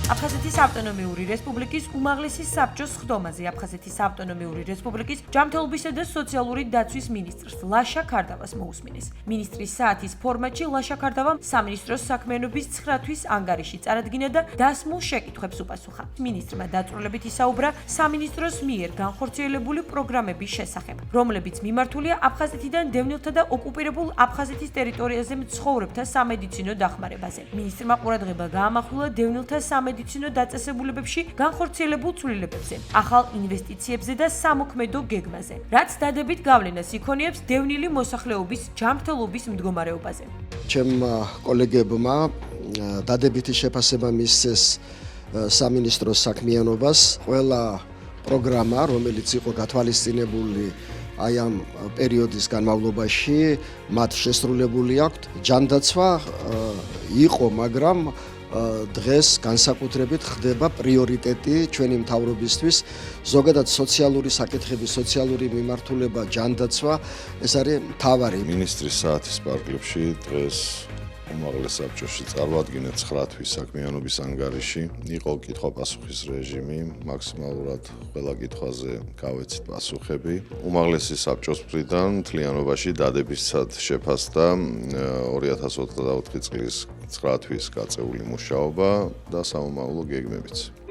აფხაზეთის ავტონომიური რესპუბლიკის უმაღლესი საბჭოს ხდომაზე აფხაზეთის ავტონომიური რესპუბლიკის ჯანმრთელობისა და სოციალური დაცვის მინისტრს ლაშა ქარდავას მოусმინეს. მინისტრის საათის ფორმატში ლაშა ქარდავამ სამინისტროს საქმიანობის 9 თვის ანგარიში წარადგინა და დასმულ შეკითხვებს უპასუხა. მინისტრმა დაწვრილებით ისაუბრა სამინისტროს მიერ განხორციელებული პროგრამების შესახებ, რომლებიც მიმართულია აფხაზეთიდან დევნილთა და ოკუპირებულ აფხაზეთის ტერიტორიაზე მცხოვრებთა სამედიცინო დახმარებაზე. მინისტრმა ყურადღება გაამახვილა დევნილთა სამედიცინო დაწესებულებებში განხორციელებულ ცვლილებებზე, ახალ ინვესტიციებზე და სამოქმედო გეგმაზე, რაც დადებით გავლენას იქონიებს დევნილი მოსახლეობის ჯანმრთელობის მდგომარეობაზე. ჩემმა კოლეგებმა დადებითი შეფასება მისცეს სამინისტროს საქმიანობას, ყველა პროგრამა, რომელიც იყო გათვალისწინებული აი ამ პერიოდის განმავლობაში, მათ შესრულებული აქვთ. ჯანდაცვა იყო, მაგრამ დღეს განსაკუთრებით ხდება პრიორიტეტი ჩვენი მთავრობისთვის. ზოგადად სოციალური საკითხები, სოციალური მიმართულება, ჯანდაცვა ეს არის მთავარი. მინისტრის საათის პარკლებში დღეს უმაღლეს საბჭოში წარვადგინა 9 თვის საქმიანობის ანგარიში. იყო კითხვა-პასუხის რეჟიმი, მაქსიმალურად ყველა კითხვაზე გავეცით პასუხები. უმაღლესი საბჭოს მხრიდან მთლიანობაში დადებისად შეფასდა 2024 წლის 9 თვის გაწეული მუშაობა და სამომავლო გეგმებიც.